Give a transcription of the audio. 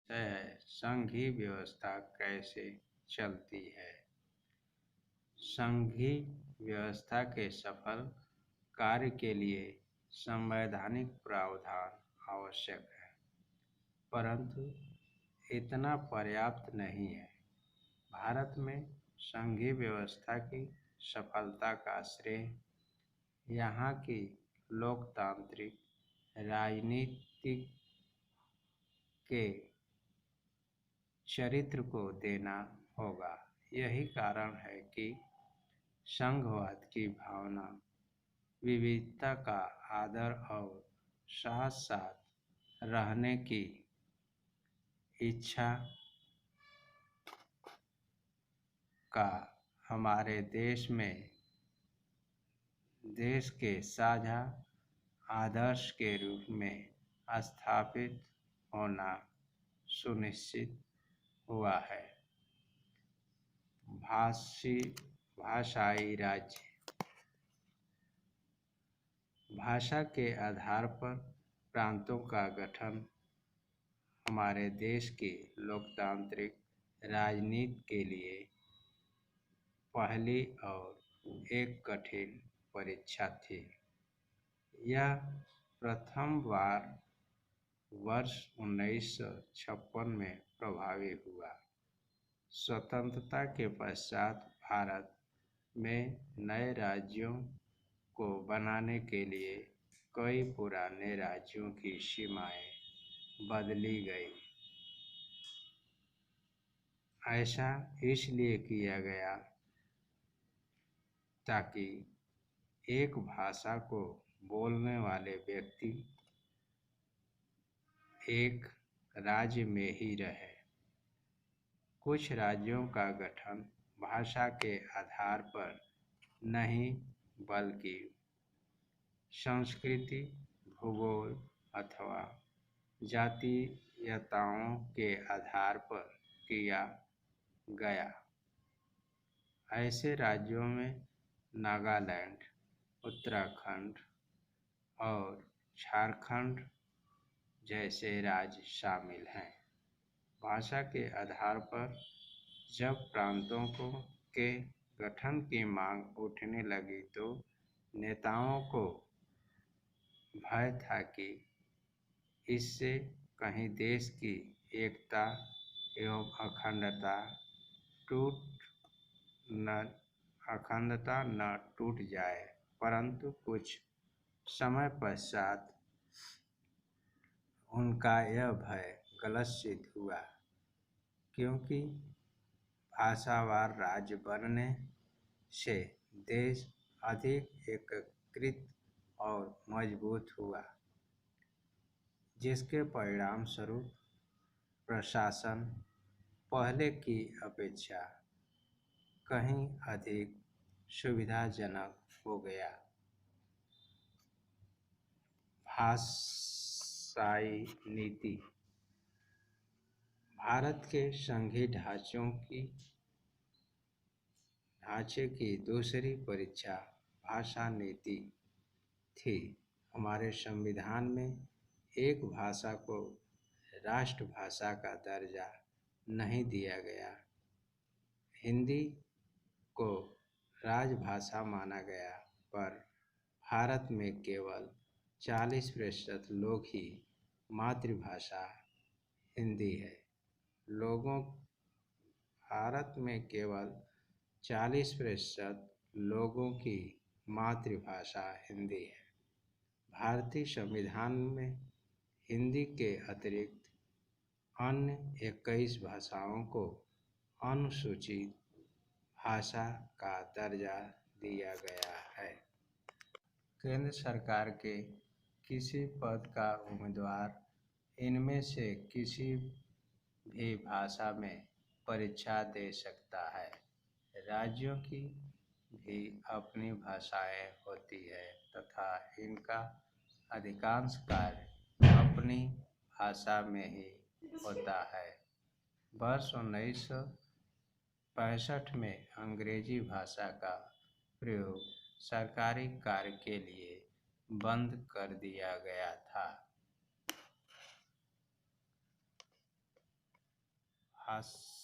है संघीय व्यवस्था कैसे चलती है। संघीय व्यवस्था के सफल कार्य के लिए संवैधानिक प्रावधान आवश्यक है, परंतु इतना पर्याप्त नहीं है। भारत में संघीय व्यवस्था की सफलता का श्रेय यहाँ की लोकतांत्रिक राजनीति के चरित्र को देना होगा। यही कारण है कि संघवाद की भावना, विविधता का आदर और साथ साथ रहने की इच्छा का हमारे देश के साझा आदर्श के रूप में स्थापित होना सुनिश्चित हुआ है। भाषाई राज्य। भाषा के आधार पर प्रांतों का गठन हमारे देश की लोकतांत्रिक राजनीति के लिए पहली और एक कठिन परीक्षा थी। यह प्रथम बार वर्ष 1956 में प्रभावी हुआ। स्वतंत्रता के पश्चात भारत में नए राज्यों को बनाने के लिए कई पुराने राज्यों की सीमाएं बदली गई। ऐसा इसलिए किया गया ताकि एक भाषा को बोलने वाले व्यक्ति एक राज्य में ही रहे। कुछ राज्यों का गठन भाषा के आधार पर नहीं बल्कि संस्कृति, भूगोल अथवा जातीयताओं के आधार पर किया गया। ऐसे राज्यों में नागालैंड, उत्तराखंड और झारखंड जैसे राज्य शामिल हैं। भाषा के आधार पर जब प्रांतों के गठन की मांग उठने लगी तो नेताओं को भय था कि इससे कहीं देश की एकता एवं अखंडता न टूट जाए। परंतु कुछ समय पश्चात उनका यह भय गलत सिद्ध हुआ, क्योंकि भाषावार राज्य बनने से देश अधिक एकीकृत और मजबूत हुआ, जिसके परिणाम स्वरूप प्रशासन पहले की अपेक्षा कहीं अधिक सुविधाजनक हो गया। भाषाई नीति। भारत के संघीय ढांचे की दूसरी परीक्षा भाषा नीति थी। हमारे संविधान में एक भाषा को राष्ट्रभाषा का दर्जा नहीं दिया गया। हिंदी को राजभाषा माना गया, पर भारत में केवल 40% लोग ही मातृभाषा हिंदी है। भारत में केवल 40% लोगों की मातृभाषा हिंदी है। भारतीय संविधान में हिंदी के अतिरिक्त अन्य 21 भाषाओं को अनुसूचित भाषा का दर्जा दिया गया है। केंद्र सरकार के किसी पद का उम्मीदवार इनमें से किसी भी भाषा में परीक्षा दे सकता है। राज्यों की भी अपनी भाषाएं होती है तथा इनका अधिकांश कार्य अपनी भाषा में ही होता है। वर्ष 1965 में अंग्रेजी भाषा का प्रयोग सरकारी कार्य के लिए बंद कर दिया गया था। हास्य